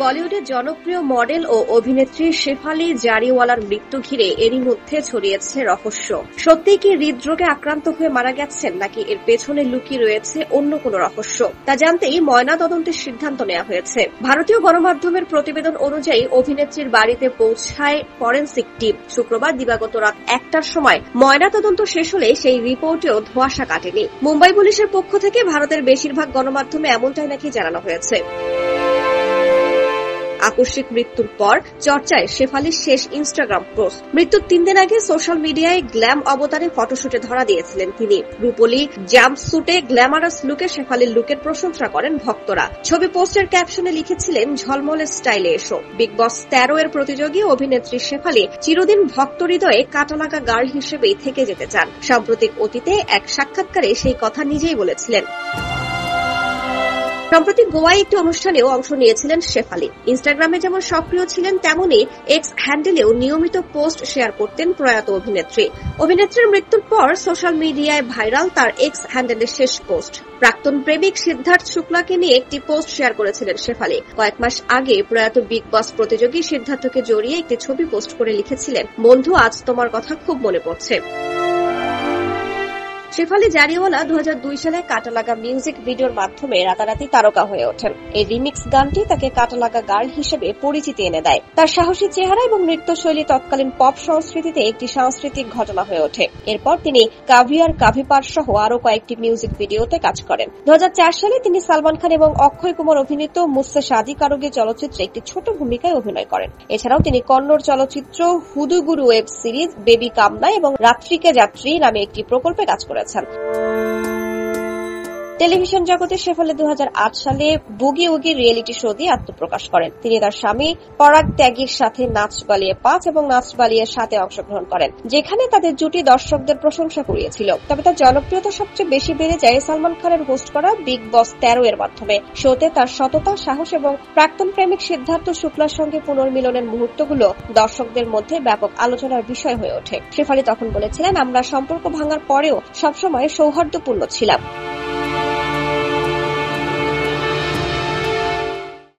বলিউডের জনপ্রিয় মডেল ও অভিনেত্রী শেফালি জারিওয়ালার মৃত্যু ঘিরে এরই মধ্যে ছড়িয়েছে রহস্য। সত্যিই কি হৃদরোগে আক্রান্ত হয়ে মারা গেছেন, নাকি এর পেছনে লুকিয়ে রয়েছে অন্য কোনো রহস্য, তা জানতেই ময়না তদন্তের সিদ্ধান্ত নেওয়া হয়েছে। ভারতীয় গণমাধ্যমের প্রতিবেদন অনুযায়ী অভিনেত্রীর বাড়িতে পৌঁছায় ফরেনসিক টিম। শুক্রবার দিবাগত রাত 1টার সময় ময়না তদন্ত শেষ হলে সেই রিপোর্টেও ধোঁয়াশা কাটেনি। মুম্বাই পুলিশের পক্ষ থেকে ভারতের বেশিরভাগ গণমাধ্যমে এমনটাই নাকি জানানো হয়েছে। আকস্মিক মৃত্যুর পর চর্চায় শেফালির শেষ ইনস্টাগ্রাম পোস্ট। মৃত্যুর 3 দিন আগে সোশ্যাল মিডিয়ায় গ্ল্যাম অবতারে ফটোশুটে ধরা দিয়েছিলেন তিনি। রূপলি জাম্পস্যুটে গ্ল্যামারাস লুকে শেফালির লুকের প্রশংসা করেন ভক্তরা। ছবি পোস্টের ক্যাপশনে লিখেছিলেন, ঝলমলে স্টাইলে এসো। বিগ বস 13 এর প্রতিযোগী অভিনেত্রী শেফালি চিরদিন ভক্ত হৃদয়ে কাটালাগা গার্ল হিসেবেই থেকে যেতে চান। সাম্প্রতিক অতীতে এক সাক্ষাৎকারে সেই কথা নিজেই বলেছিলেন। সম্প্রতি গোয়ায় একটি অনুষ্ঠানেও অংশ নিয়েছিলেন শেফালি। ইনস্টাগ্রামে যেমন সক্রিয় ছিলেন, তেমনি এক্স হ্যান্ডেলেও নিয়মিত পোস্ট শেয়ার করতেন প্রয়াত অভিনেত্রী। অভিনেত্রীর মৃত্যুর পর সোশ্যাল মিডিয়ায় ভাইরাল তার এক্স হ্যান্ডেলের শেষ পোস্ট। প্রাক্তন প্রেমিক সিদ্ধার্থ শুক্লাকে নিয়ে একটি পোস্ট শেয়ার করেছিলেন শেফালি। কয়েক মাস আগে প্রয়াত বিগ বস প্রতিযোগী সিদ্ধার্থকে জড়িয়ে একটি ছবি পোস্ট করে লিখেছিলেন, বন্ধু আজ তোমার কথা খুব মনে পড়ছে। শেফালি জারিওয়ালা 2002 সালে কাটালাগা মিউজিক ভিডিওর মাধ্যমে রাতারাতি তারকা হয়ে ওঠেন। এই রিমিক্স গানটি তাকে কাটালাগা গার্ল হিসেবে পরিচিতি এনে দেয়। তার সাহসী চেহারা এবং নৃত্যশৈলী তৎকালীন পপ সংস্কৃতিতে একটি সাংস্কৃতিক ঘটনা হয়ে ওঠে। এরপর তিনি কাভিয়ার কাভিপার সহ আরও কয়েকটি মিউজিক ভিডিওতে কাজ করেন। 2004 সালে তিনি সালমান খান এবং অক্ষয় কুমার অভিনীত মুঝসে শাদি কারোগে চলচ্চিত্রে একটি ছোট ভূমিকায় অভিনয় করেন। এছাড়াও তিনি কন্নড় চলচ্চিত্র হুদুগুরু ওয়েব সিরিজ, বেবি কামনা এবং রাত্রিকে যাত্রী নামে একটি প্রকল্পে কাজ করেছেন। টেলিভিশন জগতে শেফালি 2008 সালে বুগি উগি রিয়েলিটি শো দিয়ে আত্মপ্রকাশ করেন। তিনি তার স্বামী পরাগ ত্যাগীর সাথে নাচ বালিয়ে 5 এবং নাচ বালিয়ে 7-এ অংশগ্রহণ করেন, যেখানে তাদের জুটি দর্শকদের প্রশংসা কুড়িয়েছিল। তবে তার জনপ্রিয়তা সবচেয়ে বেশি বেড়ে যায় সালমান খানের হোস্ট করা বিগ বস 13 এর মাধ্যমে। শোতে তার সততা, সাহস এবং প্রাক্তন প্রেমিক সিদ্ধার্থ শুক্লার সঙ্গে পুনর্মিলনের মুহূর্তগুলো দর্শকদের মধ্যে ব্যাপক আলোচনার বিষয় হয়ে ওঠে। শেফালি তখন বলেছিলেন, আমরা সম্পর্ক ভাঙার পরেও সবসময় সৌহার্দ্যপূর্ণ ছিলাম।